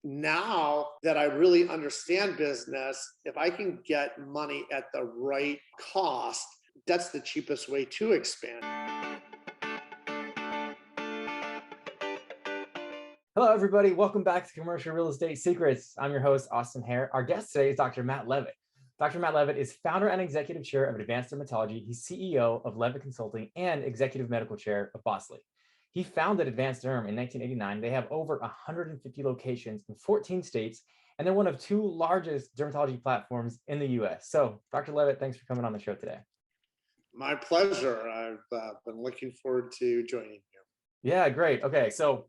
now that I really understand business, if I can get money at the right cost, that's the cheapest way to expand. Hello, everybody. Welcome back to Commercial Real Estate Secrets. I'm your host, Austin Hare. Our guest today is Dr. Matt Leavitt. Dr. Matt Leavitt is founder and executive chair of Advanced Dermatology. He's CEO of Leavitt Consulting and executive medical chair of Bosley. He founded Advanced Derm in 1989. They have over 150 locations in 14 states, and they're one of two largest dermatology platforms in the US. So, Dr. Leavitt, thanks for coming on the show today. My pleasure. I've been looking forward to joining you. Yeah, great. Okay, so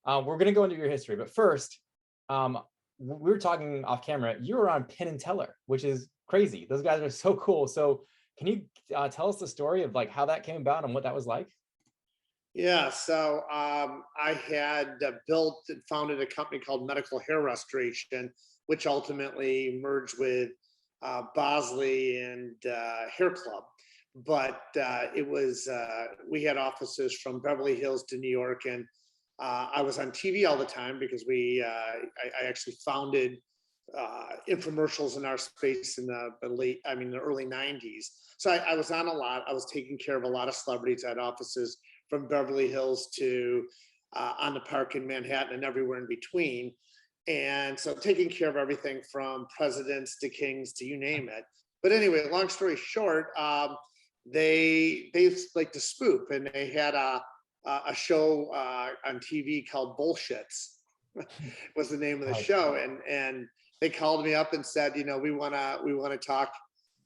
we're going to go into your history, but first, we were talking off camera. You were on Penn and Teller, which is crazy. Those guys are so cool. So, can you tell us the story of like how that came about and what that was like? Yeah, so I had built and founded a company called Medical Hair Restoration, which ultimately merged with Bosley and Hair Club. But it was we had offices from Beverly Hills to New York, and I was on TV all the time because I actually founded infomercials in our space in the early 90s. So I was on a lot. I was taking care of a lot of celebrities. I had offices from Beverly Hills to on the Park in Manhattan and everywhere in between. And so taking care of everything from presidents to kings to you name it. But anyway, long story short, they like to spook, and they had a show on TV called Bullshits was the name of the show. And they called me up and said, you know, we want to talk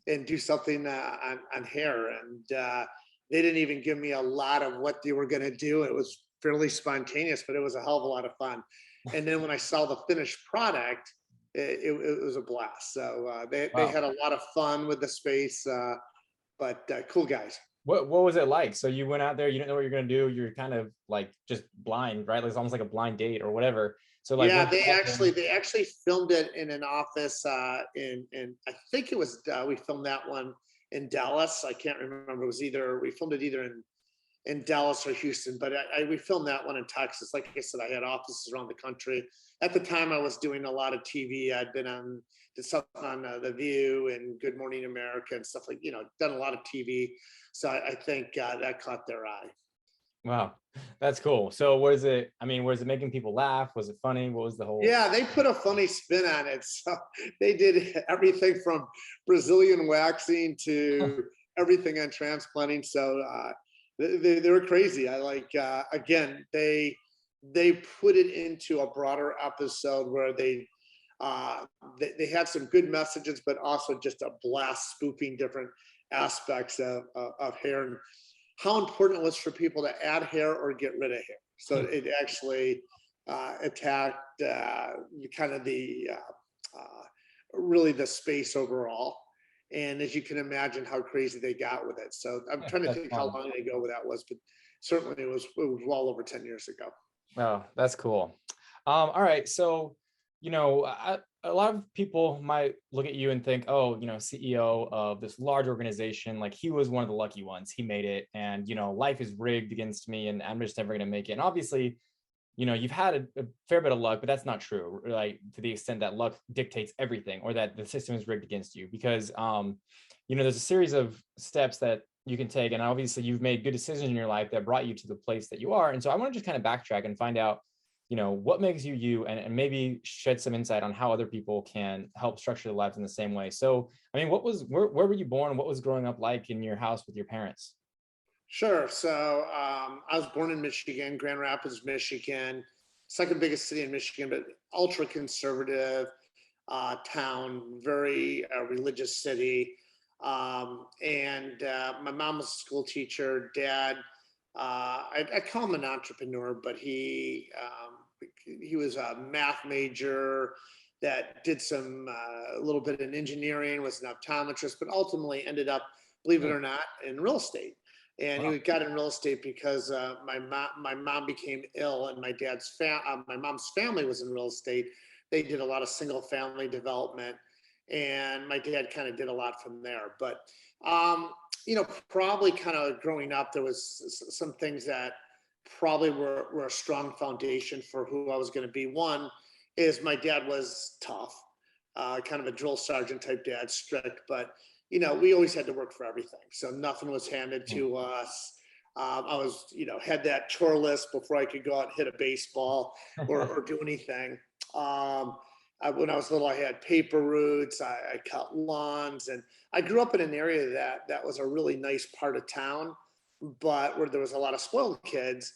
and do something on hair. And they didn't even give me a lot of what they were going to do. It was fairly spontaneous, but it was a hell of a lot of fun. And then when I saw the finished product, it was a blast. So they had a lot of fun with the space, but cool guys. What was it like? So you went out there, you didn't know what you're going to do. You're kind of like just blind, right? Like it's almost like a blind date or whatever. So like, yeah, they actually filmed it in an office in I think it was we filmed that one in Dallas. I can't remember. It was we filmed it either in Dallas or Houston, but we filmed that one in Texas. Like I said, I had offices around the country. At the time, I was doing a lot of TV. I'd been did stuff on The View and Good Morning America and stuff like, done a lot of TV. So I think that caught their eye. Wow, that's cool. So was it making people laugh? Was it funny? What was the whole? Yeah, they put a funny spin on it. So they did everything from Brazilian waxing to everything on transplanting. So they were crazy. I like, again, they put it into a broader episode where they had some good messages, but also just a blast spoofing different aspects of hair and how important it was for people to add hair or get rid of hair. So it actually attacked kind of really the space overall. And as you can imagine how crazy they got with it. So I'm trying to think how long ago that was, but certainly it was well over 10 years ago. Oh, that's cool. All right. So, a lot of people might look at you and think, oh, CEO of this large organization, like he was one of the lucky ones. He made it, and life is rigged against me, and I'm just never going to make it. And obviously, you've had a fair bit of luck, but that's not true, like to the extent that luck dictates everything or that the system is rigged against you, because there's a series of steps that you can take, and obviously you've made good decisions in your life that brought you to the place that you are. And so I want to just kind of backtrack and find out what makes you you, and maybe shed some insight on how other people can help structure their lives in the same way. So, where were you born? What was growing up like in your house with your parents? Sure. So I was born in Michigan, Grand Rapids, Michigan, second biggest city in Michigan, but ultra conservative town, very religious city. And my mom was a school teacher. Dad, I call him an entrepreneur, but he was a math major that did some a little bit in engineering, was an optometrist, but ultimately ended up, believe it or not, in real estate. And he got in real estate because my mom became ill, and my mom's family was in real estate. They did a lot of single family development, and my dad kind of did a lot from there. But probably kind of growing up, there was some things that probably were a strong foundation for who I was going to be. One, is my dad was tough, kind of a drill sergeant type dad, strict, but we always had to work for everything. So nothing was handed Mm. to us. I was, had that chore list before I could go out and hit a baseball or do anything. When I was little, I had paper routes. I cut lawns, and I grew up in an area that was a really nice part of town, but where there was a lot of spoiled kids.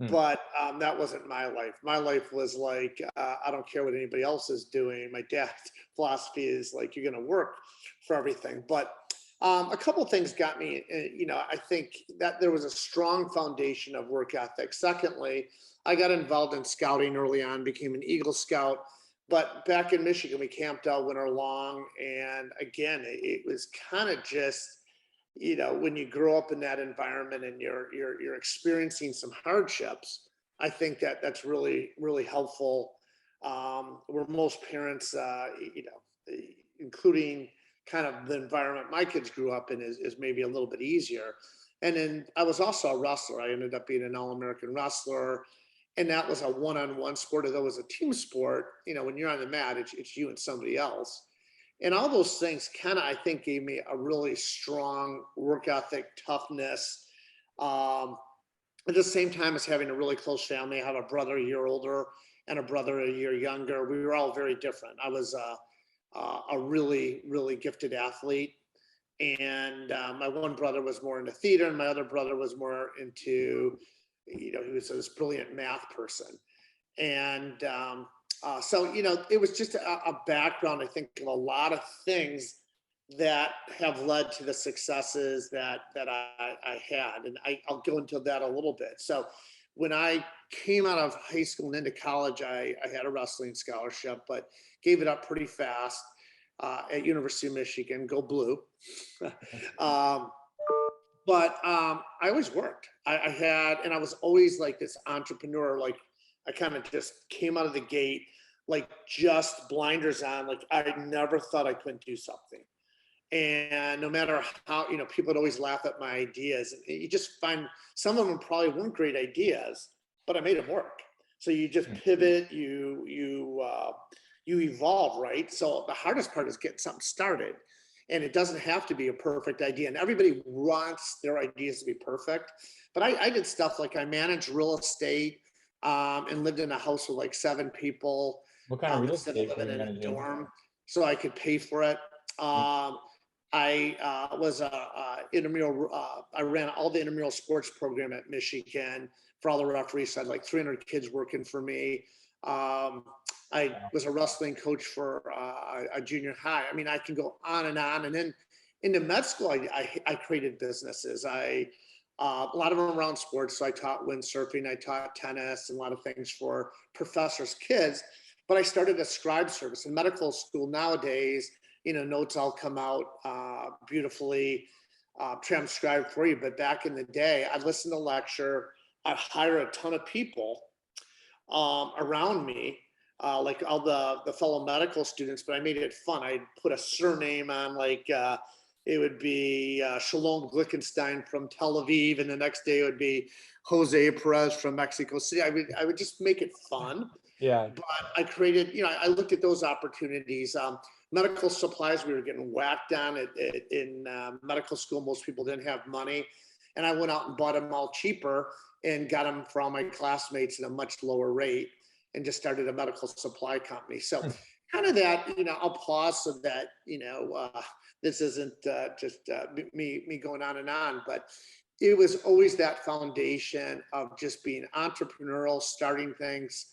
Mm. But that wasn't my life. My life was like, I don't care what anybody else is doing. My dad's philosophy is like, you're going to work for everything. But a couple of things got me, I think that there was a strong foundation of work ethic. Secondly, I got involved in scouting early on, became an Eagle Scout. But back in Michigan, we camped all winter long. And again, it was kind of just, when you grow up in that environment and you're experiencing some hardships, I think that's really, really helpful. Where most parents, including kind of the environment my kids grew up in is maybe a little bit easier. And then I was also a wrestler. I ended up being an All-American wrestler. And that was a one-on-one sport, although it was a team sport. When you're on the mat, it's you and somebody else. And all those things kind of, I think, gave me a really strong work ethic, toughness. At the same time as having a really close family, I have a brother a year older and a brother a year younger. We were all very different. I was a really, really gifted athlete. And my one brother was more into theater, and my other brother was more into, he was this brilliant math person. And so, it was just a background, I think, of a lot of things that have led to the successes that I had. And I'll go into that a little bit. So when I came out of high school and into college, I had a wrestling scholarship, but gave it up pretty fast at University of Michigan, go blue. um, but I always worked. I had, and I was always like this entrepreneur. Like I kind of just came out of the gate, like just blinders on. Like I never thought I couldn't do something. And no matter how, people would always laugh at my ideas. And you just find some of them probably weren't great ideas, but I made them work. So you just pivot, you evolve, right? So the hardest part is getting something started. And it doesn't have to be a perfect idea. And everybody wants their ideas to be perfect. But I did stuff like I managed real estate and lived in a house with like 7 people What kind of real instead of estate were living you in a managing? dorm, so I could pay for it. Mm. I was a intramural. I ran all the intramural sports program at Michigan for all the referees. So I had like 300 kids working for me. I was a wrestling coach for a junior high. I mean, I can go on and on. And then into med school, I created businesses. A lot of them around sports. So I taught windsurfing, I taught tennis, and a lot of things for professors' kids. But I started a scribe service in medical school. Nowadays, notes all come out beautifully transcribed for you. But back in the day, I'd listen to lecture. I'd hire a ton of people around me, like all the fellow medical students, but I made it fun. I'd put a surname on, like it would be Shalom Glickenstein from Tel Aviv, and the next day it would be Jose Perez from Mexico City. I would just make it fun. Yeah. But I created, I looked at those opportunities. Medical supplies, we were getting whacked on in medical school. Most people didn't have money. And I went out and bought them all cheaper and got them for all my classmates at a much lower rate and just started a medical supply company. So kind of that, I'll pause so that, this isn't just me going on and on, but it was always that foundation of just being entrepreneurial, starting things,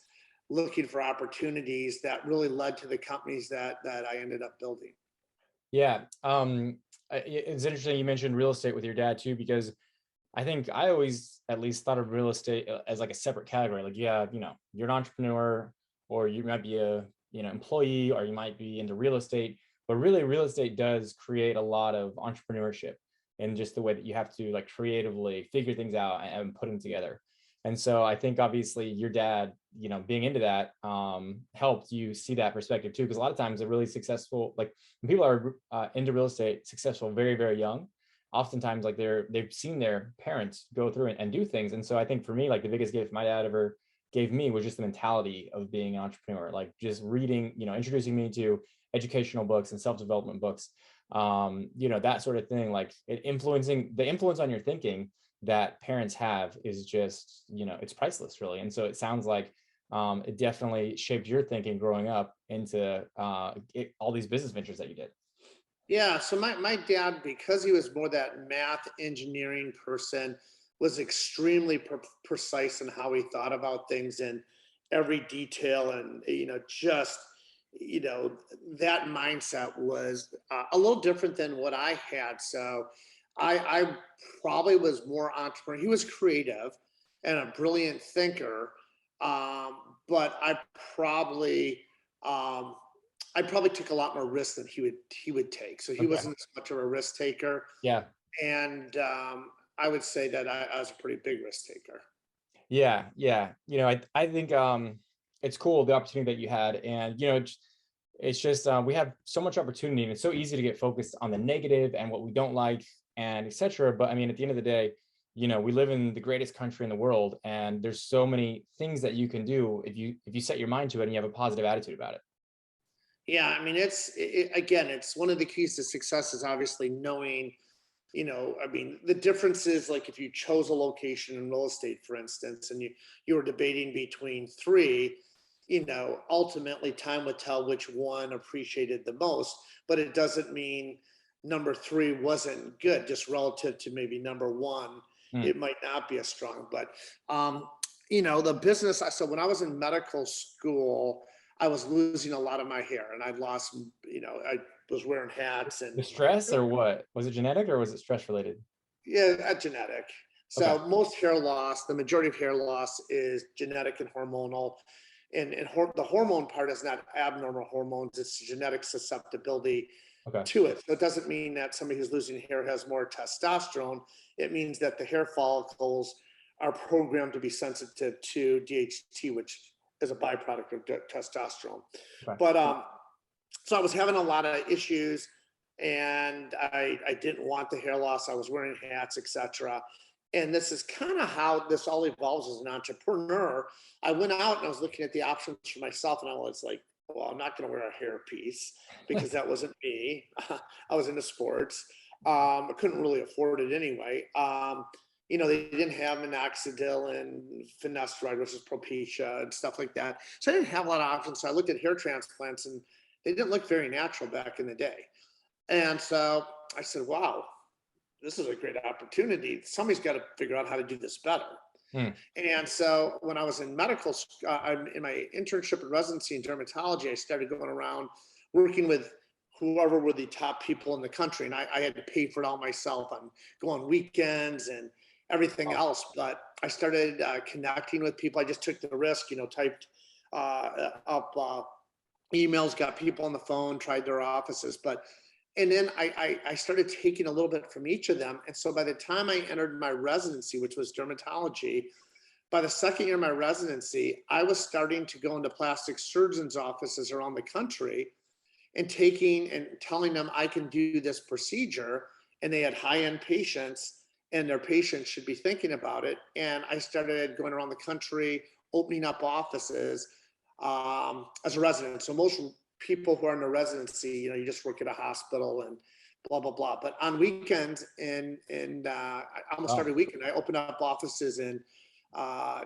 looking for opportunities that really led to the companies that I ended up building. Yeah. It's interesting you mentioned real estate with your dad too, because I think I always at least thought of real estate as like a separate category. Like, yeah, you're an entrepreneur, or you might be a, employee, or you might be into real estate, but really real estate does create a lot of entrepreneurship and just the way that you have to like creatively figure things out and put them together. And so I think obviously your dad, being into that helped you see that perspective too. Because a lot of times they're really successful, like when people are into real estate, successful very, very young, oftentimes like they've seen their parents go through and do things. And so I think for me, like the biggest gift my dad ever gave me was just the mentality of being an entrepreneur, like just reading, introducing me to educational books and self-development books, that sort of thing. Like the influence on your thinking that parents have is just, it's priceless, really. And so it sounds like it definitely shaped your thinking growing up into all these business ventures that you did. Yeah, so my dad, because he was more that math engineering person, was extremely precise in how he thought about things in every detail, and just you know that mindset was a little different than what I had. So I probably was more entrepreneur. He was creative and a brilliant thinker, but probably um, I probably took a lot more risks than he would take. So he Okay. wasn't as much of a risk taker, Yeah. and I would say that I was a pretty big risk taker. Yeah. Yeah. I think it's cool the opportunity that you had. And, it's just we have so much opportunity, and it's so easy to get focused on the negative and what we don't like and etc. But I mean, at the end of the day, we live in the greatest country in the world, and there's so many things that you can do if you set your mind to it and you have a positive attitude about it. Yeah, I mean, again, it's one of the keys to success is obviously knowing, I mean, the difference is like if you chose a location in real estate, for instance, and you were debating between three, ultimately time would tell which one appreciated the most, but it doesn't mean number three wasn't good, just relative to maybe number one, Mm. it might not be as strong. But the business, so when I was in medical school, I was losing a lot of my hair, and I'd lost, I was wearing hats and The stress, or what? Was it genetic or was it stress related? yeah, genetic. Okay. So most hair loss, the majority of hair loss is genetic and hormonal. And the hormone part is not abnormal hormones, it's genetic susceptibility Okay. to it. So it doesn't mean that somebody who's losing hair has more testosterone. It means that the hair follicles are programmed to be sensitive to DHT, which is a byproduct of testosterone. Okay. But so I was having a lot of issues, and I didn't want the hair loss. I was wearing hats, etc. And this is kind of how this all evolves as an entrepreneur. I went out and I was looking at the options for myself, and I was like, well, I'm not going to wear a hairpiece because that wasn't me. I was into sports. I couldn't really afford it anyway. They didn't have minoxidil and finasteride, which is Propecia and stuff like that. So I didn't have a lot of options. So I looked at hair transplants, and they didn't look very natural back in the day. And so I said, wow, this is a great opportunity. Somebody's got to figure out how to do this better. Mm. And so when I was in medical, in my internship and residency in dermatology, I started going around working with whoever were the top people in the country. And I had to pay for it all myself. I'm going weekends and everything Wow. else. But I started connecting with people. I just took the risk, typed up emails, got people on the phone, tried their offices. And then I started taking a little bit from each of them. And so by the time I entered my residency, which was dermatology, by the second year of my residency, I was starting to go into plastic surgeons' offices around the country and taking and telling them I can do this procedure. And they had high-end patients, and their patients should be thinking about it. And I started going around the country, opening up offices as a resident. So most people who are in a residency, you just work at a hospital and blah blah blah. But on weekends and almost Wow. every weekend, I open up offices in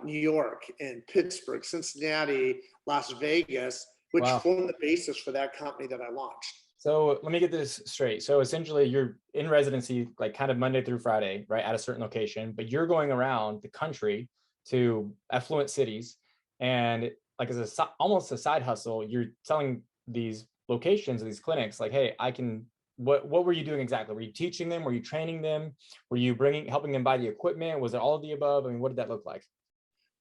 New York, in Pittsburgh, Cincinnati, Las Vegas, which Wow. formed the basis for that company that I launched. So let me get this straight. So essentially, you're in residency, like kind of Monday through Friday, right, at a certain location, but you're going around the country to affluent cities, and like as almost a side hustle, you're telling these locations, these clinics, like, hey, I can. What were you doing exactly? Were you teaching them? Were you training them? Were you helping them buy the equipment? Was it all of the above? I mean, what did that look like?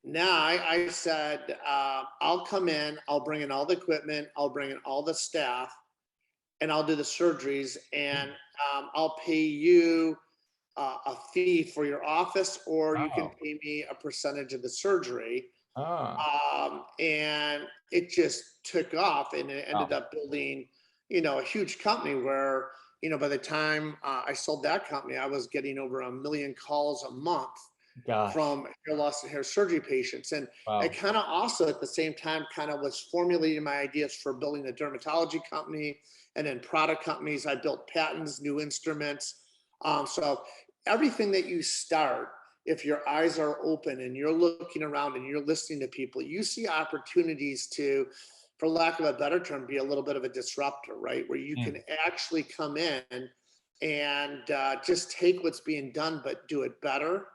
Now I said, I'll come in, I'll bring in all the equipment, I'll bring in all the staff, and I'll do the surgeries, and I'll pay you a fee for your office, or you can Wow. pay me a percentage of the surgery. Ah. And it just took off, and it ended Wow. up building, a huge company where, by the time I sold that company, I was getting over 1 million calls a month Gosh. from hair loss and hair surgery patients. And I Wow. kind of also at the same time kind of was formulating my ideas for building a dermatology company and then product companies. I built patents, new instruments. So everything that you start, if your eyes are open and you're looking around and you're listening to people, you see opportunities to, for lack of a better term, be a little bit of a disruptor, right? Where you can Mm. actually come in and just take what's being done, but do it better.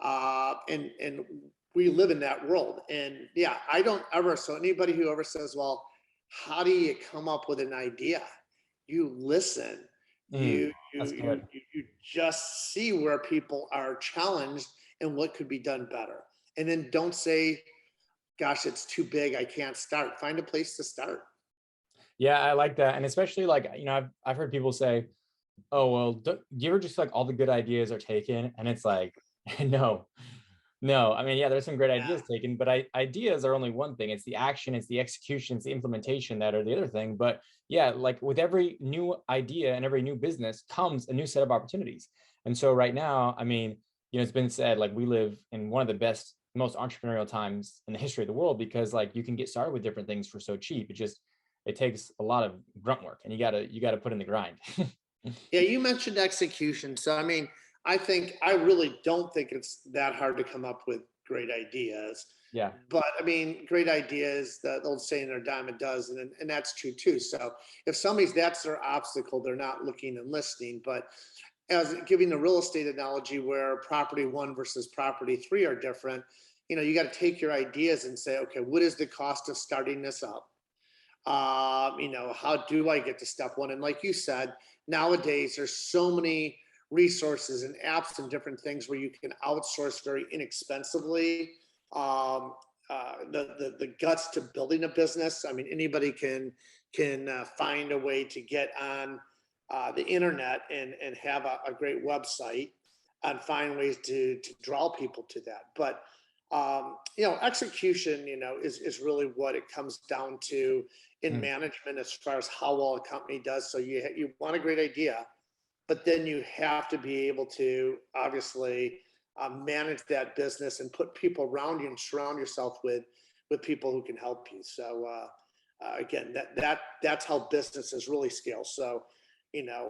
And we live in that world. And yeah, I don't ever. So anybody who ever says, "Well, how do you come up with an idea?" You listen. Mm. You That's you good. you just see where people are challenged and what could be done better. And then don't say, "Gosh, it's too big. I can't start." Find a place to start. Yeah, I like that. And especially like, I've heard people say, oh, well, do you ever just like all the good ideas are taken? And it's like, no, no. I mean, yeah, there's some great Yeah. ideas taken, but ideas are only one thing. It's the action, it's the execution, it's the implementation that are the other thing. But yeah, like with every new idea and every new business comes a new set of opportunities. And so right now, I mean, it's been said like we live in one of the best, most entrepreneurial times in the history of the world because like you can get started with different things for so cheap. It takes a lot of grunt work and you gotta put in the grind. Yeah, you mentioned execution. So, I mean, I really don't think it's that hard to come up with great ideas. Yeah. But I mean, great ideas, the old saying, are a dime a dozen, and that's true too. So, if that's their obstacle, they're not looking and listening. But as giving the real estate analogy where property one versus property three are different, you got to take your ideas and say, okay, what is the cost of starting this up? How do I get to step one? And like you said, nowadays there's so many resources and apps and different things where you can outsource very inexpensively. Um, the guts to building a business. I mean, anybody can find a way to get on the internet and have a great website and find ways to draw people to that. But execution, is really what it comes down to in Mm. management as far as how well a company does. So you want a great idea, but then you have to be able to obviously manage that business and put people around you and surround yourself with people who can help you. So again, that's how businesses really scale. So you know,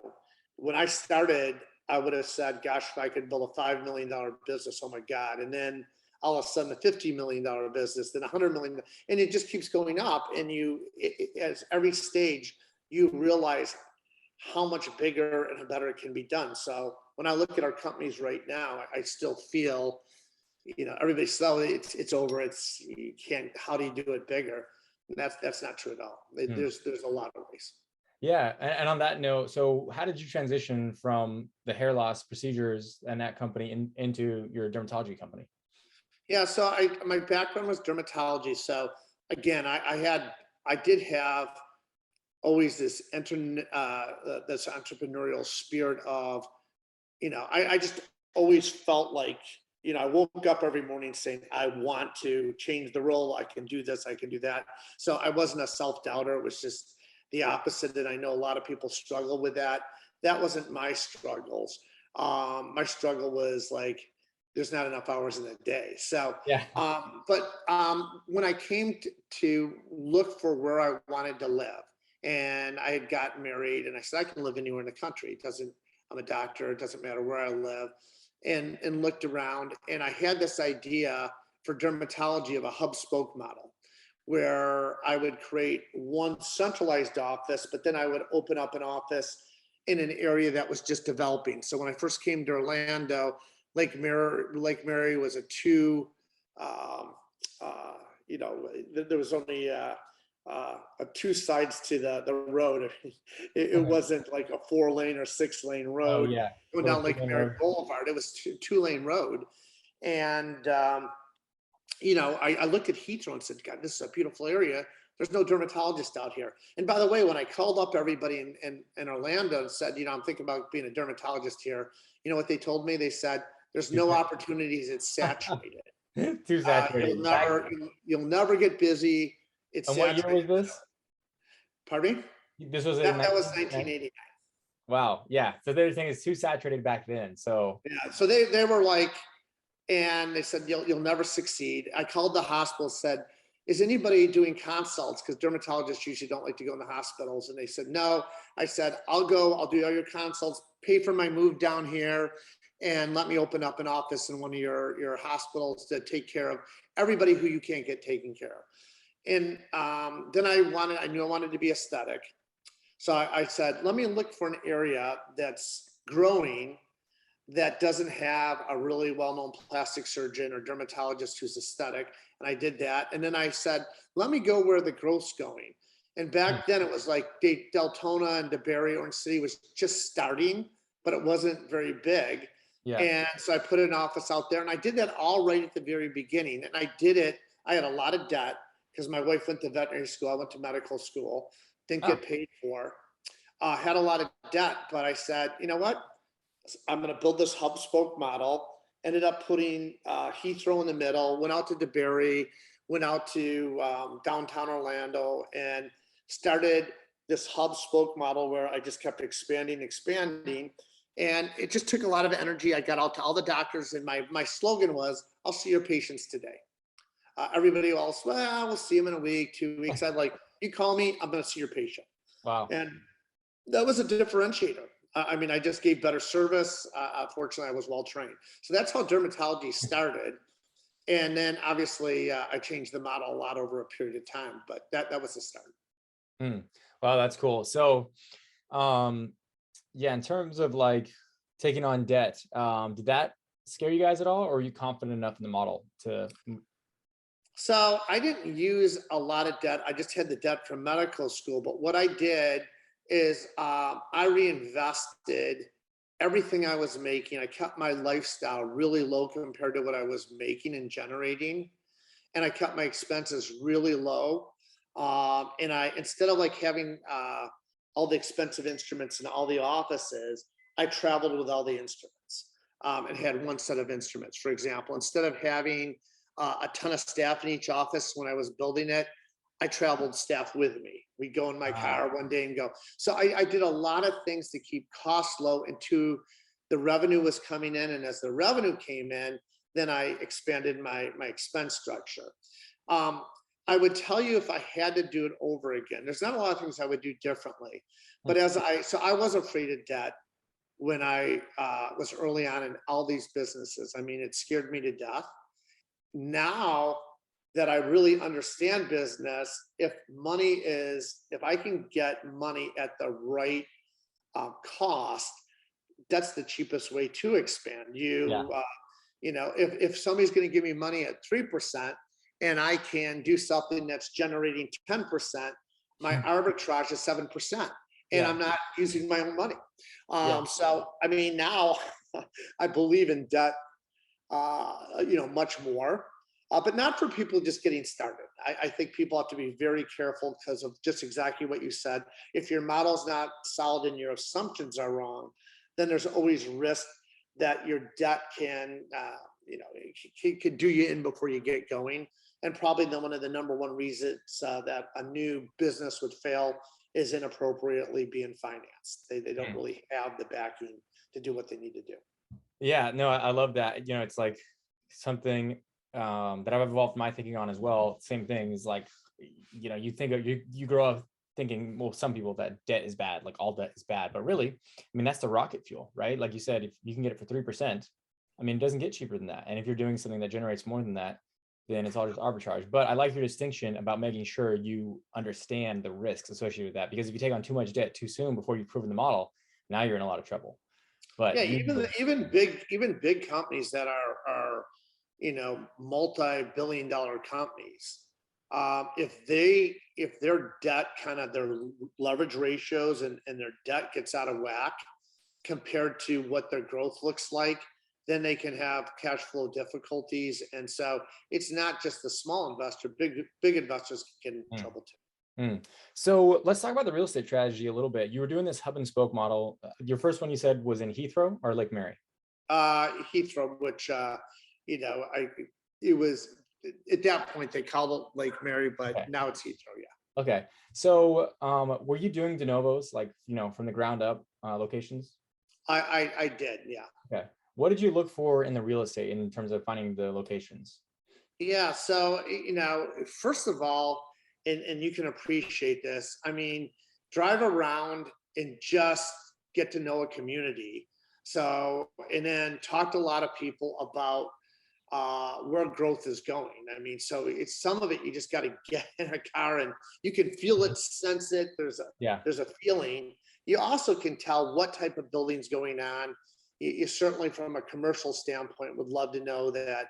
when I started, I would have said, "Gosh, if I could build a $5 million business, oh my God!" And then all of a sudden, a $50 million business, then 100 million, and it just keeps going up. And as every stage, you realize how much bigger and better it can be done. So when I look at our companies right now, I still feel, everybody's selling it's over. It's you can't. How do you do it bigger? And that's not true at all. Mm. There's a lot of ways. Yeah, and on that note, so how did you transition from the hair loss procedures and that company into your dermatology company? Yeah, so my background was dermatology. So again, I did have always this entrepreneurial spirit of, I just always felt like, I woke up every morning saying, I want to change the role. I can do this, I can do that. So I wasn't a self-doubter. It was just the opposite. And I know a lot of people struggle with that. That wasn't my struggles. My struggle was like, there's not enough hours in a day. So, Yeah. but when I came to look for where I wanted to live, and I had gotten married, and I said, I can live anywhere in the country. I'm a doctor. It doesn't matter where I live. And looked around, and I had this idea for dermatology of a hub spoke model where I would create one centralized office, but then I would open up an office in an area that was just developing. So when I first came to Orlando, Lake Mary was a two, um, there was only two sides to the road. It wasn't like a 4 lane or 6 lane Oh road yeah. going Little down two Lake lane Mary road. Boulevard. It was two-lane road. And, I looked at Heathrow and said, God, this is a beautiful area. There's no dermatologist out here. And by the way, when I called up everybody in Orlando and said, I'm thinking about being a dermatologist here, you know what they told me? They said, there's Too no opportunities. It's saturated. too saturated. You'll never get busy. It's And what year was saturated. So, this? pardon me? This was in That was 1989. 1989. Wow. Yeah. So they're saying it's too saturated back then. So Yeah. So they were like, And they said, you'll never succeed. I called the hospital, said, is anybody doing consults? Because dermatologists usually don't like to go in the hospitals. And they said, no. I said, I'll do all your consults, pay for my move down here, and let me open up an office in one of your hospitals to take care of everybody who you can't get taken care of. And then I knew I wanted to be aesthetic. So I said, let me look for an area that's growing that doesn't have a really well-known plastic surgeon or dermatologist who's aesthetic. And I did that. And then I said, let me go where the growth's going. And back then it was like Deltona and DeBerry, Orange City was just starting, but it wasn't very big. Yeah. And so I put an office out there, and I did that all right at the very beginning. And I did it, I had a lot of debt because my wife went to veterinary school. I went to medical school, didn't get paid for, had a lot of debt, but I said, you know what? I'm going to build this hub spoke model. Ended up putting Heathrow in the middle, went out to DeBerry, went out to downtown Orlando, and started this hub spoke model where I just kept expanding. And it just took a lot of energy. I got out to all the doctors, and my slogan was, I'll see your patients today. Everybody else, well, we'll see them in a week, 2 weeks. I'd like, you call me, I'm going to see your patient. Wow. And that was a differentiator. I mean, I just gave better service. Fortunately, I was well trained. So that's how dermatology started. And then obviously I changed the model a lot over a period of time, but that was the start. Wow, that's cool. So yeah, in terms of like taking on debt, did that scare you guys at all, or are you confident enough in the model to? So I didn't use a lot of debt. I just had the debt from medical school. But what I did is I reinvested everything I was making. I kept my lifestyle really low compared to what I was making and generating. And I kept my expenses really low. And I, instead of like having all the expensive instruments in all the offices, I traveled with all the instruments and had one set of instruments. For example, instead of having a ton of staff in each office when I was building it, I traveled staff with me. We'd go in my car one day and go. So I did a lot of things to keep costs low until the revenue was coming in. And as the revenue came in, then I expanded my expense structure. I would tell you if I had to do it over again, there's not a lot of things I would do differently. But so I was afraid of debt when I was early on in all these businesses. I mean, it scared me to death. Now that I really understand business, if I can get money at the right cost, that's the cheapest way to expand. If somebody's going to give me money at 3% and I can do something that's generating 10%, my arbitrage is 7%, and I'm not using my own money. So, I mean, now I believe in debt, much more. But not for people just getting started. I think people have to be very careful because of just exactly what you said. If your model's not solid and your assumptions are wrong, then there's always risk that your debt can, it could do you in before you get going. And probably one of the number one reasons that a new business would fail is inappropriately being financed. They don't really have the backing to do what they need to do. Yeah, no, I love that. It's like something that I've evolved my thinking on as well. Same thing is like, you think of you grow up thinking, well, some people that debt is bad, like all debt is bad, but really, I mean, that's the rocket fuel, right? Like you said, if you can get it for 3%, I mean, it doesn't get cheaper than that. And if you're doing something that generates more than that, then it's all just arbitrage. But I like your distinction about making sure you understand the risks associated with that, because if you take on too much debt too soon before you've proven the model, now you're in a lot of trouble. But even big companies that are multi-billion-dollar companies, if their debt their leverage ratios and their debt gets out of whack compared to what their growth looks like, then they can have cash flow difficulties. And so it's not just the small investor, big investors can get in trouble too. So let's talk about the real estate strategy a little bit. You were doing this hub and spoke model. Your first one you said was in Heathrow or Lake Mary? Heathrow, which it was at that point they called it Lake Mary, but now it's Heathrow. Yeah. Okay. So were you doing de novos, like from the ground up locations? I did. Yeah. Okay. What did you look for in the real estate in terms of finding the locations? Yeah. So, first of all, and you can appreciate this, I mean, drive around and just get to know a community. So, and then talk to a lot of people about where growth is going. I mean, so it's some of it you just got to get in a car and you can feel it, sense it. Yeah. There's a feeling. You also can tell what type of building's going on. You certainly, from a commercial standpoint, would love to know that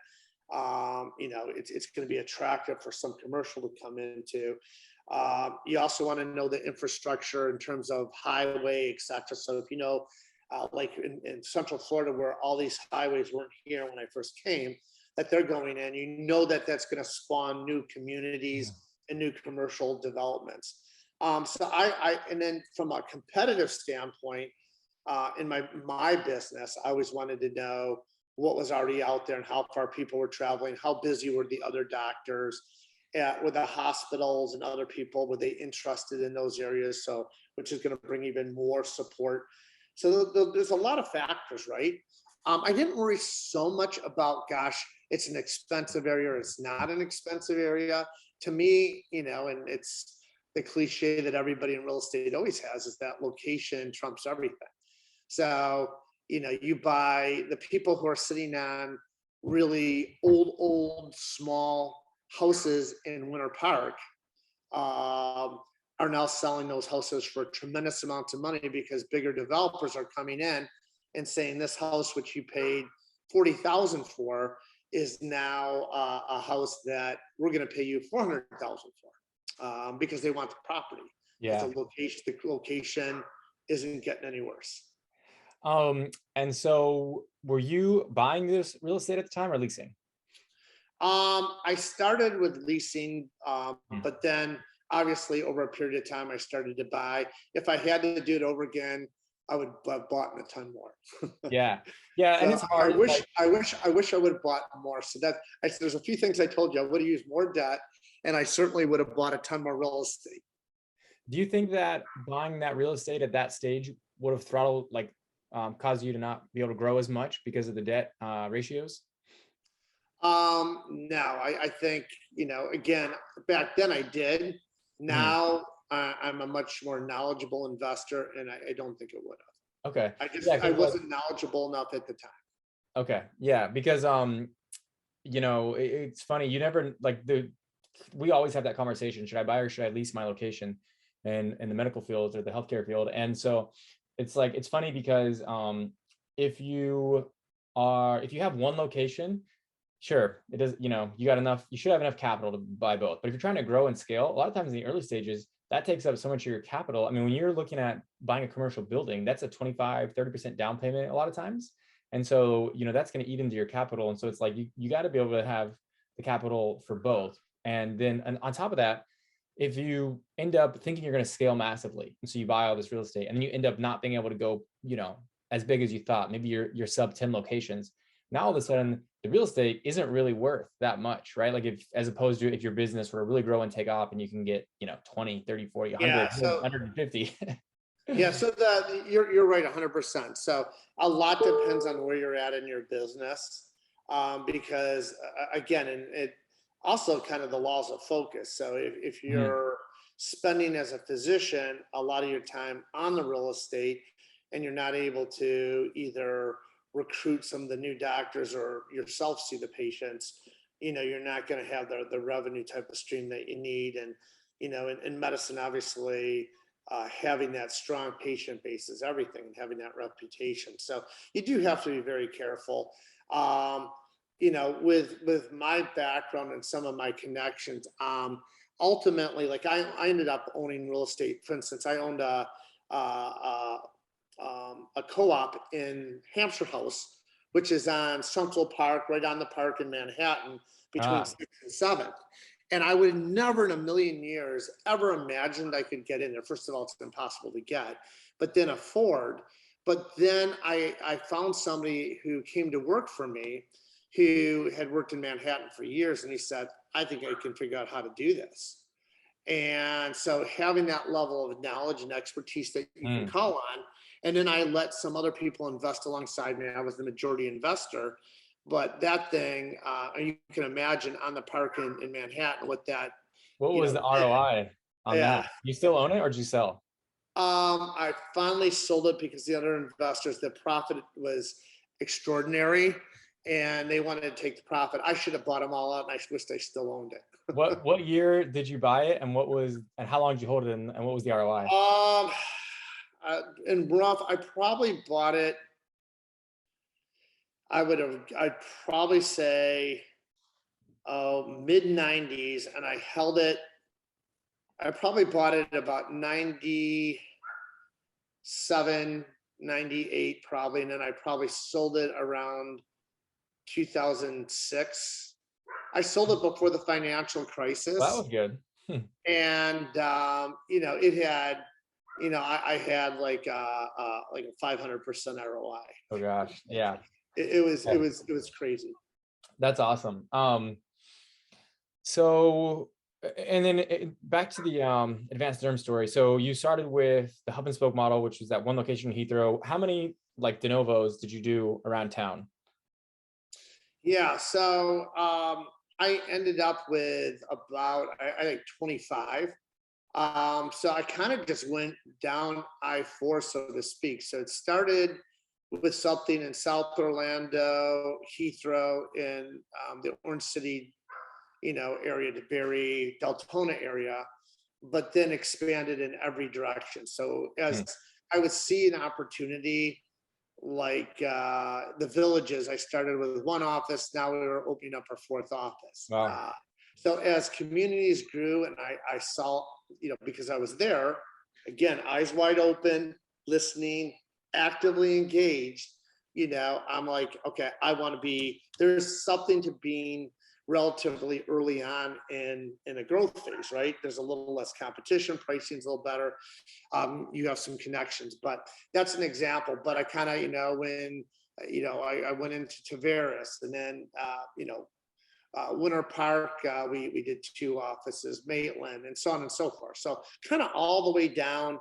it's going to be attractive for some commercial to come into. You also want to know the infrastructure in terms of highway, et cetera. So if like in Central Florida, where all these highways weren't here when I first came, that they're going in, that that's going to spawn new communities and new commercial developments. So and then from a competitive standpoint, in my business, I always wanted to know what was already out there and how far people were traveling, how busy were the other doctors, were the hospitals and other people, were they interested in those areas? So, which is going to bring even more support. So there's a lot of factors, right? I didn't worry so much about, gosh, it's an expensive area or it's not an expensive area. To me, and it's the cliche that everybody in real estate always has, is that location trumps everything. So, you buy the people who are sitting on really old, small houses in Winter Park, are now selling those houses for tremendous amounts of money because bigger developers are coming in and saying this house, which you paid $40,000 for, is now a house that we're going to pay you $400,000 for, because they want the property. Yeah. The location isn't getting any worse. And so were you buying this real estate at the time or leasing? I started with leasing, Hmm. but then obviously over a period of time, I started to buy. If I had to do it over again, I would have bought a ton more. Yeah. Yeah. And So it's hard. Like, I wish I would have bought more. So there's a few things I told you. I would have used more debt, and I certainly would have bought a ton more real estate. do you think that buying that real estate at that stage would have throttled, like, caused you to not be able to grow as much because of the debt ratios? No, I think, again, back then I did. Mhm. Now I'm a much more knowledgeable investor, and I don't think it would Okay. have. Yeah. I Because like, wasn't knowledgeable enough at the time. okay. Yeah. Because it's funny. You never like we always have that conversation. Should I buy or should I lease my location in the medical field or the healthcare field? And so it's like, it's funny because if you have one location, sure, it does, you should have enough capital to buy both. But if you're trying to grow and scale, a lot of times in the early stages, that takes up so much of your capital. I mean, when you're looking at buying a commercial building, that's a 25-30% down payment a lot of times. And so, that's going to eat into your capital. And so it's like, you got to be able to have the capital for both. And on top of that, if you end up thinking you're going to scale massively, and so you buy all this real estate, and then you end up not being able to go, as big as you thought, maybe you're sub 10 locations. Now all of a sudden, the real estate isn't really worth that much, right? Like, if, as opposed to if your business were to really grow and take off and you can get, 20, 30, 40, Yeah. 100, So 150. yeah. So you're right 100%. So a lot depends on where you're at in your business, because again, and it also kind of the laws of focus. So if Mhm. you're spending as a physician a lot of your time on the real estate, and you're not able to either recruit some of the new doctors or yourself see the patients, you're not going to have the revenue type of stream that you need. And, in medicine, obviously, having that strong patient base is everything, and having that reputation. So you do have to be very careful. With my background and some of my connections, ultimately, like I ended up owning real estate. For instance, I owned a co-op in Hampshire House, which is on Central Park, right on the park in Manhattan, between Ah, 6th and 7th. And I would never in a million years ever imagined I could get in there. First of all, it's impossible to get, but then afford. But then I found somebody who came to work for me who had worked in Manhattan for years. And he said, I think I can figure out how to do this. And so having that level of knowledge and expertise that you can Mm. call on. And then I let some other people invest alongside me. I was the majority investor, but that thing, you can imagine on the park in Manhattan what that, What you was know, the ROI on that? yeah. You still own it or did you sell? I finally sold it because the other investors, the profit was extraordinary and they wanted to take the profit. I should have bought them all out and I wish they still owned it. What year did you buy it, and how long did you hold it, and what was the ROI? In rough, I probably bought it. I'd probably say, mid 90s, and I held it. I probably bought it about 97, 98 probably, and then I probably sold it around 2006. I sold it before the financial That crisis, was good. and it had, I had like a 500% ROI. Oh gosh, yeah. It was crazy. That's awesome. So, and then back to the Advanced Derm story. So you started with the hub and spoke model, which was that one location in Heathrow. How many like de novos did you do around town? Yeah, so I ended up with about I think 25. So I kind of just went down I-4, so to speak. So it started with something in South Orlando, Heathrow, in the Orange City, area, the Berry, Deltona area, but then expanded in every direction. So as Hmm. I would see an opportunity, like the villages, I started with one office. Now we were opening up our fourth office. Wow. So as communities grew, and I saw, because I was there, again, eyes wide open, listening, actively engaged. I'm like, okay, I want to be. There's something to being relatively early on in a growth phase, right? There's a little less competition, pricing's a little better, you have some connections, but that's an example. But I kind of, when, I went into Tavares, and then, Winter Park, we did two offices, Maitland, and so on and so forth. So kind of all the way down,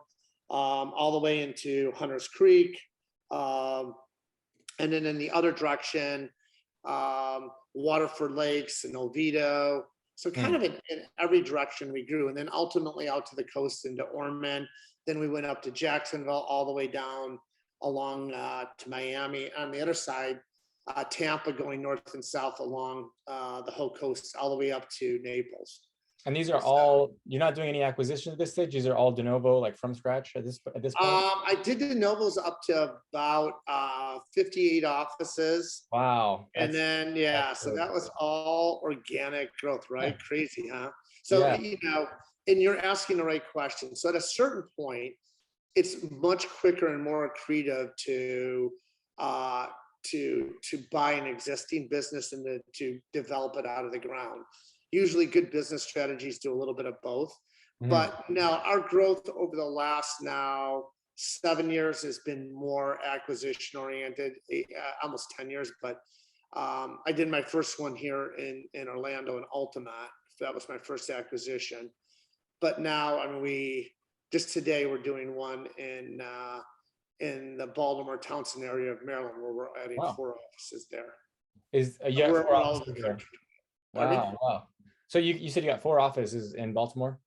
all the way into Hunters Creek. And then in the other direction, Waterford Lakes and Oviedo. So kind Hmm. of in every direction we grew, and then ultimately out to the coast into Ormond. Then we went up to Jacksonville, all the way down along to Miami. On the other side, Tampa, going north and south along the whole coast, all the way up to Naples. And these are So, all, you're not doing any acquisition at this stage. These are all de novo, like from scratch at this point. I did de novos up to about 58 offices. Wow, And then, yeah, that's so really that was all organic growth, cool. right? Crazy, huh? So, Yeah. and you're asking the right question. So at a certain point, it's much quicker and more accretive uh, to buy an existing business and to develop it out of the ground. Usually good business strategies do a little bit of both. Mhm. But now our growth over the last now 7 years has been more acquisition oriented, almost 10 years. But I did my first one here in Orlando in Altamont. That was my first acquisition. But now, I mean, we just today we're doing one in the Baltimore Townsend area of Maryland, where we're adding Wow. 4 offices there. Is you So got we're, four we're all over offices the there? country. Pardon me? Wow, wow. So you said you got 4 offices in Baltimore?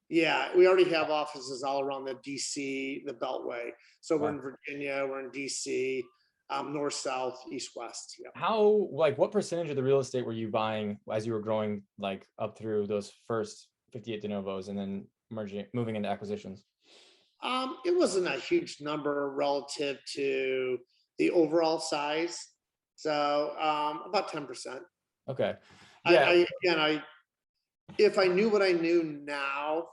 Yeah, we already have offices all around the DC, the Beltway. So we're Wow. in Virginia, we're in DC, north, south, east, west. Yeah. How, like, what percentage of the real estate were you buying as you were growing, like up through those first 58 de novos and then moving into acquisitions? It wasn't a huge number relative to the overall size. So about 10%. Okay. I, Yeah. I again, if I knew what I knew now,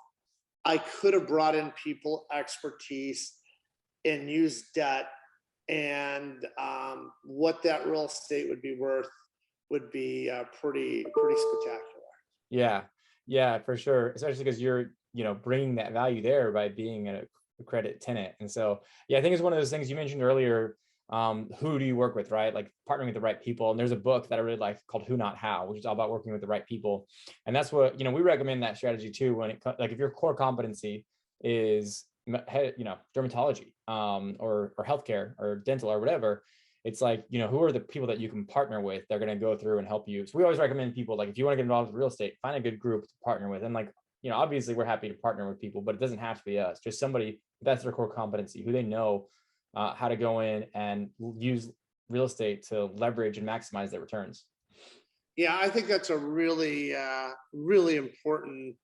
I could have brought in people, expertise, and used debt, and what that real estate would be worth would be pretty spectacular. Yeah. Yeah, for sure. Especially because you're, bringing that value there by being a credit tenant. And so, yeah, I think it's one of those things you mentioned earlier. who do you work with, right? Like partnering with the right people. And there's a book that I really like called Who Not How, which is all about working with the right people. And that's what, we recommend that strategy too, when it, like if your core competency is, dermatology, or healthcare or dental or whatever, it's like, who are the people that you can partner with? They're going to go through and help you. So we always recommend people, like, if you want to get involved with real estate, find a good group to partner with. And like, obviously we're happy to partner with people, but it doesn't have to be us, just somebody that's their core competency, who they know how to go in and use real estate to leverage and maximize their returns. Yeah, I think that's a really, really important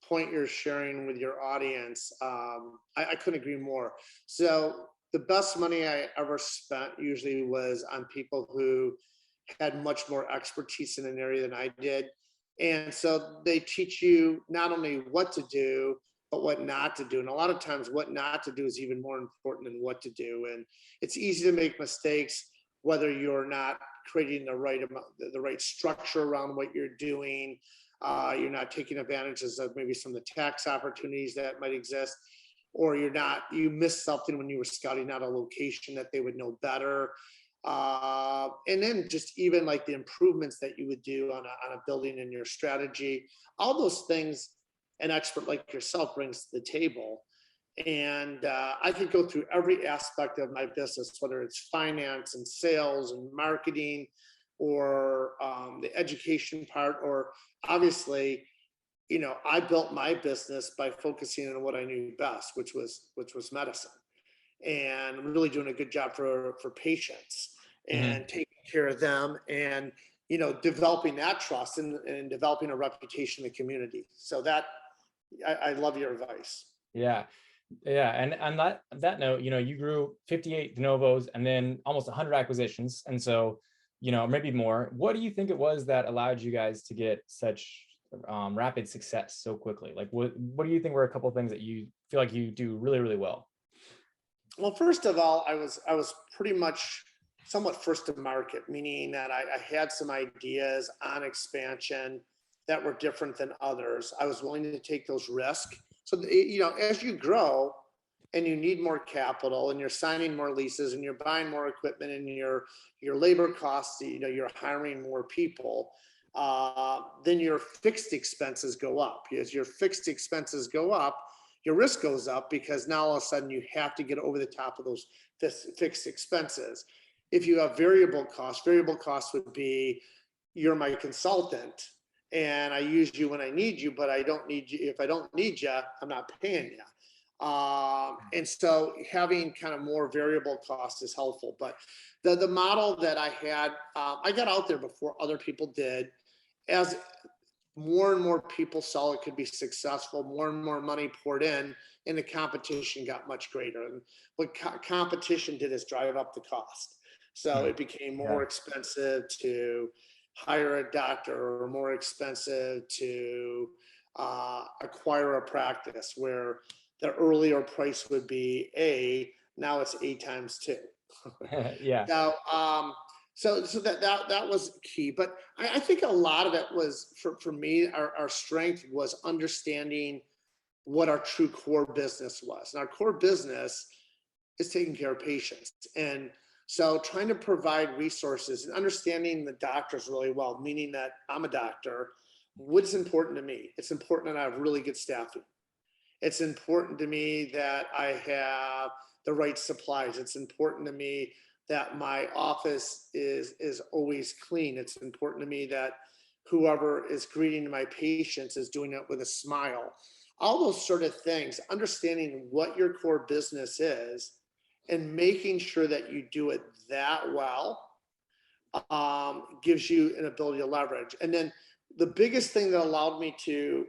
point you're sharing with your audience. I couldn't agree more. So the best money I ever spent usually was on people who had much more expertise in an area than I did. And so they teach you not only what to do, but what not to do. And a lot of times what not to do is even more important than what to do. And it's easy to make mistakes, whether you're not creating the right amount, the right structure around what you're doing. You're not taking advantages of maybe some of the tax opportunities that might exist, or you missed something when you were scouting out a location that they would know better. And then just even like the improvements that you would do on a building in your strategy, all those things an expert like yourself brings to the table. And I could go through every aspect of my business, whether it's finance and sales and marketing, or the education part, or obviously, I built my business by focusing on what I knew best, which was medicine, and really doing a good job for patients and taking care of them, and developing that trust and developing a reputation in the community. So that I love your advice. Yeah. Yeah. And on that note, you grew 58 de novos and then almost 100 acquisitions. And so, maybe more. What do you think it was that allowed you guys to get such rapid success so quickly? Like, what do you think were a couple of things that you feel like you do really, really well? Well, first of all, I was pretty much somewhat first to market, meaning that I had some ideas on expansion that were different than others. I was willing to take those risks. So, as you grow and you need more capital and you're signing more leases and you're buying more equipment and your labor costs, you're hiring more people, then your fixed expenses go up. As your fixed expenses go up, your risk goes up, because now all of a sudden you have to get over the top of those fixed expenses. If you have variable costs would be, you're my consultant and I use you when I need you, but I don't need you. If I don't need you, I'm not paying you. And so having kind of more variable costs is helpful. But the model that I had, I got out there before other people did. As more and more people saw it could be successful, more and more money poured in, and the competition got much greater. And what competition did is drive up the cost. So it became more expensive to hire a doctor, or more expensive to acquire a practice, where the earlier price would be A, now it's A times 2. Yeah. Now, so that was key. But I think a lot of it was, for me, our strength was understanding what our true core business was. And our core business is taking care of patients. And so trying to provide resources and understanding the doctors really well, meaning that I'm a doctor. What's important to me? It's important that I have really good staffing. It's important to me that I have the right supplies. It's important to me that my office is always clean. It's important to me that whoever is greeting my patients is doing it with a smile. All those sort of things, understanding what your core business is and making sure that you do it that well, gives you an ability to leverage. And then the biggest thing that allowed me to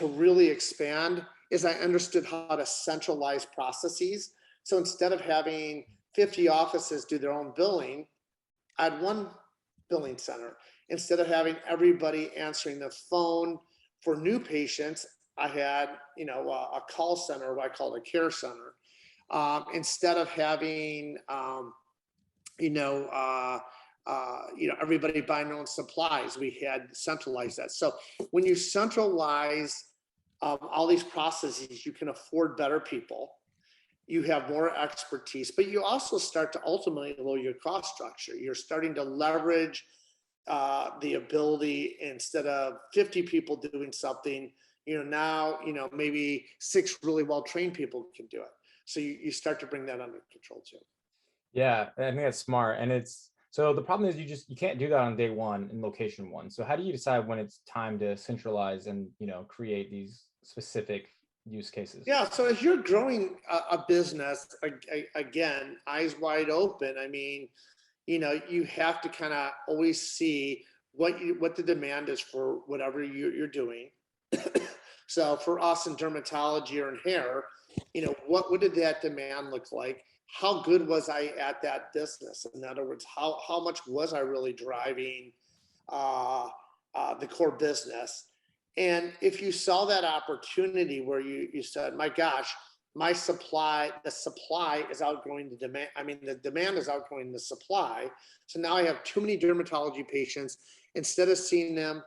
really expand is I understood how to centralize processes. So instead of having 50 offices do their own billing, I had one billing center. Instead of having everybody answering the phone for new patients, I had a call center, what I call a care center. Instead of having everybody buying their own supplies, we had centralized that. So when you centralize all these processes, you can afford better people, you have more expertise, but you also start to ultimately lower your cost structure. You're starting to leverage the ability, instead of 50 people doing something, now, maybe 6 really well-trained people can do it. So you start to bring that under control too. Yeah, I think that's smart. And it's so the problem is you can't do that on day one in location one. So how do you decide when it's time to centralize and create these specific use cases? Yeah, so if you're growing a business, again, eyes wide open, I mean, you have to kind of always see what the demand is for whatever you're doing. So for us in dermatology or in hair, what did that demand look like? How good was I at that business? In other words, how much was I really driving uh, the core business? And if you saw that opportunity where you said, my gosh, the supply is outgrowing the demand. I mean, the demand is outgrowing the supply. So now I have too many dermatology patients. Instead of seeing them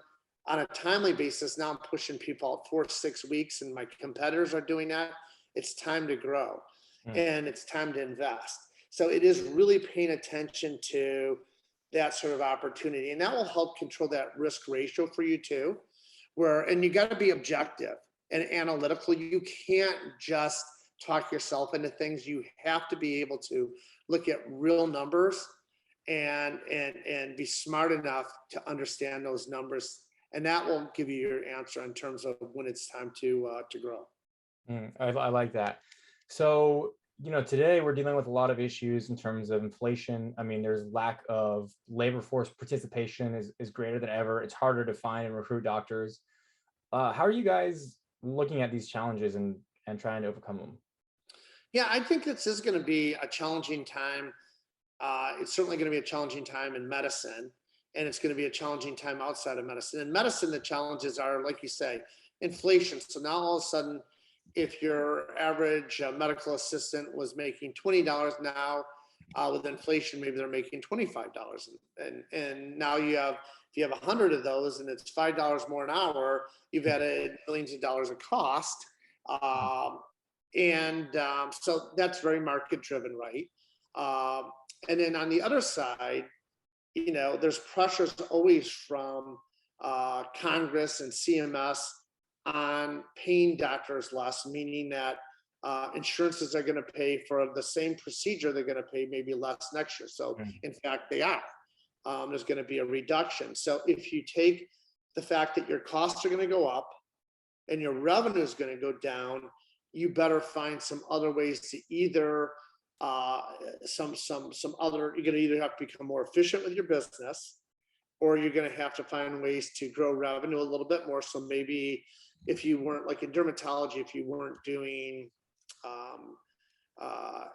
on a timely basis, now I'm pushing people out 4 to 6 weeks, and my competitors are doing that. It's time to grow, and it's time to invest. So it is really paying attention to that sort of opportunity, and that will help control that risk ratio for you too. And you got to be objective and analytical. You can't just talk yourself into things. You have to be able to look at real numbers and be smart enough to understand those numbers, and that will give you your answer in terms of when it's time to grow. I like that. So, today we're dealing with a lot of issues in terms of inflation. I mean, there's lack of labor force participation is greater than ever. It's harder to find and recruit doctors. How are you guys looking at these challenges and trying to overcome them? Yeah, I think this is going to be a challenging time. It's certainly going to be a challenging time in medicine, and it's going to be a challenging time outside of medicine. In medicine, the challenges are, like you say, inflation. So now all of a sudden, if your average medical assistant was making $20 now, with inflation, maybe they're making $25, and now if you have 100 of those and it's $5 more an hour, you've added millions of dollars of cost. So that's very market driven, right? And then on the other side, there's pressures always from Congress and CMS on paying doctors less, meaning that insurances are going to pay for the same procedure. They're going to pay maybe less next year. So in fact, they are. There's going to be a reduction. So if you take the fact that your costs are going to go up and your revenue is going to go down, you better find some other ways to either you're going to either have to become more efficient with your business, or you're going to have to find ways to grow revenue a little bit more. So maybe if you weren't, like in dermatology, if you weren't doing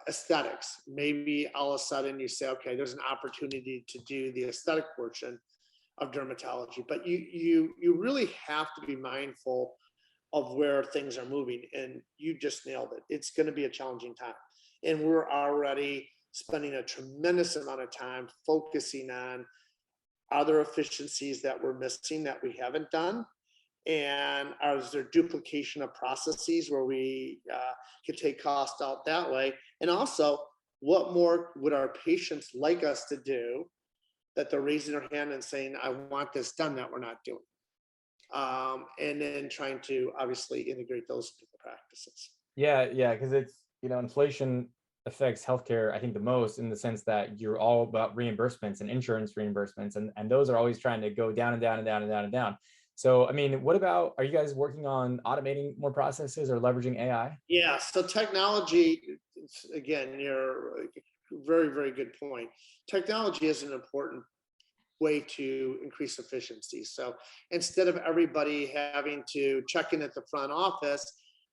aesthetics, maybe all of a sudden you say, okay, there's an opportunity to do the aesthetic portion of dermatology. But you really have to be mindful of where things are moving, and you just nailed it. It's going to be a challenging time, and we're already spending a tremendous amount of time focusing on other efficiencies that we're missing that we haven't done, and is there duplication of processes where we could take cost out that way, and also what more would our patients like us to do that they're raising their hand and saying, I want this done, that we're not doing. And then trying to obviously integrate those into the practices. Yeah, because it's, inflation affects healthcare, I think, the most, in the sense that you're all about reimbursements and insurance reimbursements, and those are always trying to go down and down and down and down and down. So, I mean, are you guys working on automating more processes or leveraging AI? Yeah, so technology, again, you're very, very good point. Technology is an important way to increase efficiency. So instead of everybody having to check in at the front office,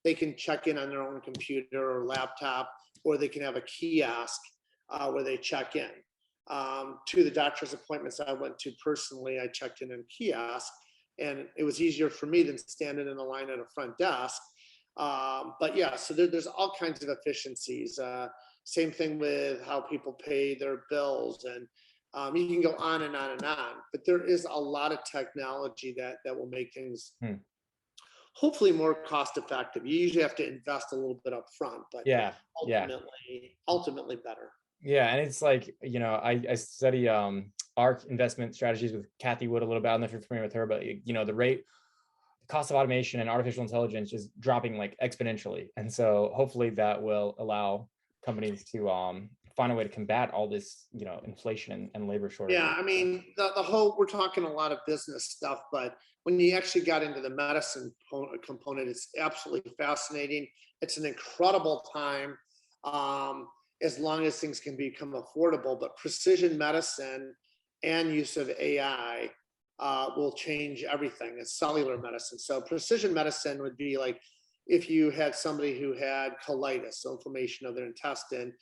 they can check in on their own computer or laptop, or they can have a kiosk where they check in. To the doctor's appointments I went to personally, I checked in kiosk, and it was easier for me than standing in a line at a front desk. But yeah, so there's all kinds of efficiencies. Same thing with how people pay their bills, and you can go on and on and on. But there is a lot of technology that will make things hopefully more cost effective. You usually have to invest a little bit up front, but Yeah. Yeah. ultimately better. Yeah. And it's like, I study ARC investment strategies with Kathy Wood a little bit. I don't know if you're familiar with her, but the cost of automation and artificial intelligence is dropping like exponentially. And so hopefully that will allow companies to find a way to combat all this, inflation and labor shortage. Yeah, I mean, the whole, we're talking a lot of business stuff, but when you actually got into the medicine component, it's absolutely fascinating. It's an incredible time, as long as things can become affordable. But precision medicine and use of AI will change everything. It's cellular medicine. So precision medicine would be like if you had somebody who had colitis, so inflammation of their intestine,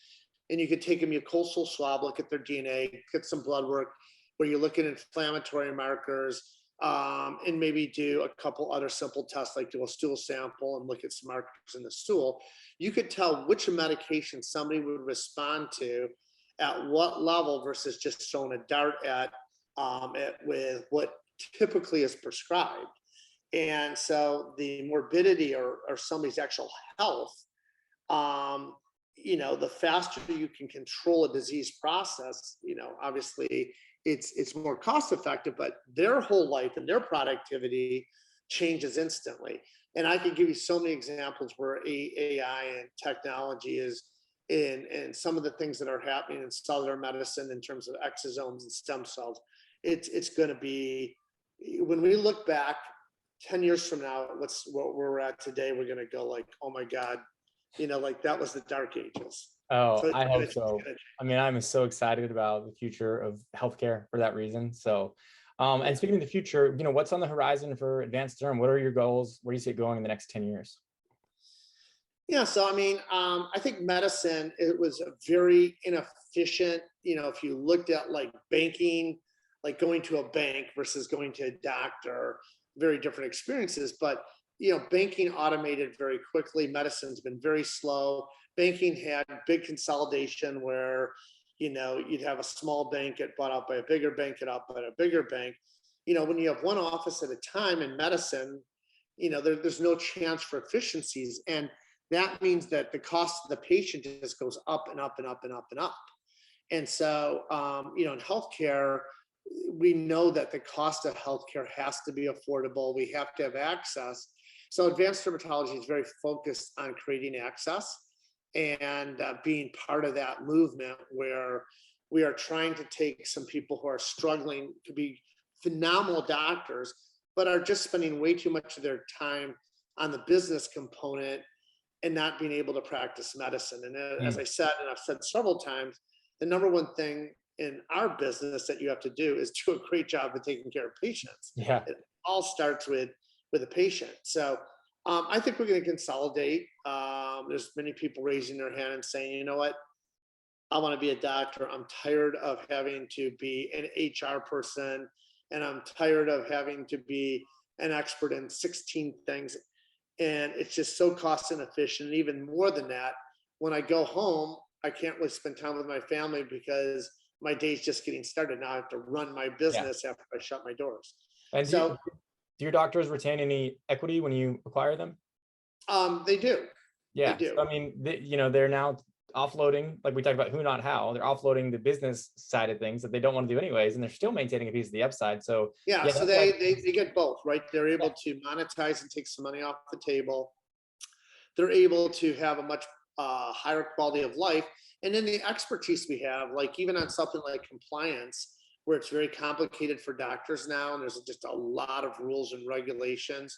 and you could take a mucosal swab, look at their DNA, get some blood work where you look at inflammatory markers, and maybe do a couple other simple tests like do a stool sample and look at some markers in the stool. You could tell which medication somebody would respond to at what level versus just throwing a dart at with what typically is prescribed. And so the morbidity or somebody's actual health, the faster you can control a disease process, obviously it's more cost effective, but their whole life and their productivity changes instantly. And I could give you so many examples where AI and technology is in some of the things that are happening in cellular medicine in terms of exosomes and stem cells. It's going to be, when we look back 10 years from now, what we're at today, we're going to go like, oh my God, like that was the dark ages. Oh, So I hope so. I mean, I'm so excited about the future of healthcare for that reason. So, and speaking of the future, what's on the horizon for Advanced Derm? What are your goals? Where do you see it going in the next 10 years? Yeah, so I mean, I think medicine, it was a very inefficient, if you looked at like banking, like going to a bank versus going to a doctor, very different experiences. But banking automated very quickly. Medicine's been very slow. Banking had big consolidation where you'd have a small bank get bought out by a bigger bank, get out by a bigger bank. When you have one office at a time in medicine, there's no chance for efficiencies, and that means that the cost of the patient just goes up and up and up and up and up. And so, in healthcare, we know that the cost of healthcare has to be affordable. We have to have access. So Advanced Dermatology is very focused on creating access and being part of that movement where we are trying to take some people who are struggling to be phenomenal doctors, but are just spending way too much of their time on the business component and not being able to practice medicine. And as I said, and I've said several times, the number one thing in our business that you have to do is do a great job of taking care of patients. Yeah. It all starts with a patient. So I think we're going to consolidate. There's many people raising their hand and saying, you know what, I want to be a doctor. I'm tired of having to be an HR person, and I'm tired of having to be an expert in 16 things. And it's just so cost inefficient. And even more than that, when I go home, I can't really spend time with my family because my day's just getting started. Now I have to run my business after I shut my doors. And So do your doctors retain any equity when you acquire them? they do. Yeah. They do. So, I mean, they're now offloading, like we talked about who, not how. They're offloading the business side of things that they don't want to do anyways, and they're still maintaining a piece of the upside. So yeah, so they get both, right? They're able to monetize and take some money off the table. They're able to have a much higher quality of life. And then the expertise we have, like even on something like compliance, where it's very complicated for doctors now, and there's just a lot of rules and regulations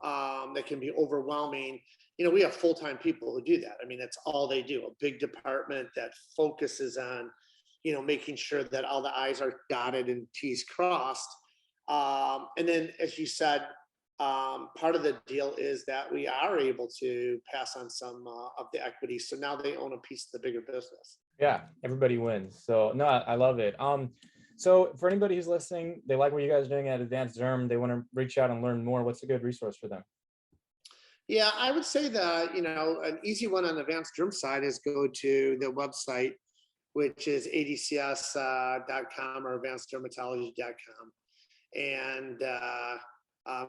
that can be overwhelming. We have full-time people who do that. I mean, that's all they do, a big department that focuses on, making sure that all the I's are dotted and T's crossed. And then, as you said, part of the deal is that we are able to pass on some of the equity. So now they own a piece of the bigger business. Yeah, everybody wins. So no, I love it. So for anybody who's listening, they like what you guys are doing at Advanced Derm, they want to reach out and learn more. What's a good resource for them? Yeah, I would say that, an easy one on the Advanced Derm side is go to the website, which is adcs.com or advanceddermatology.com. And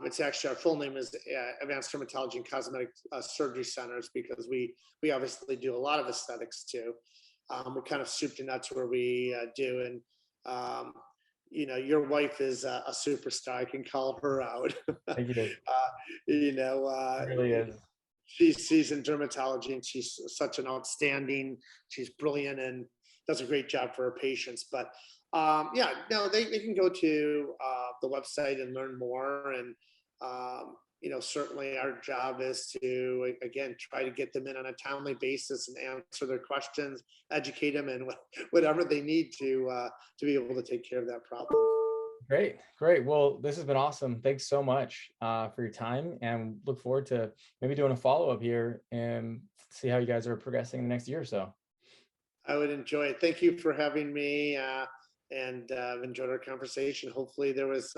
It's actually, our full name is Advanced Dermatology and Cosmetic Surgery Centers, because we obviously do a lot of aesthetics too. We're kind of soup to nuts where we do. And your wife is a superstar. I can call her out. Thank you. You know, It really is. she's in dermatology, and she's such an outstanding. She's brilliant and does a great job for her patients. But yeah, no, they can go to the website and learn more. And certainly our job is to, again, try to get them in on a timely basis and answer their questions, educate them, and whatever they need to be able to take care of that problem. Great, great. Well, this has been awesome. Thanks so much for your time, and look forward to maybe doing a follow-up here and see how you guys are progressing the next year or so. I would enjoy it. Thank you for having me, and I've enjoyed our conversation. Hopefully, there was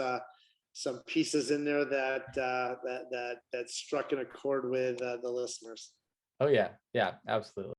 some pieces in there that struck in a chord with the listeners. Oh yeah, yeah, absolutely.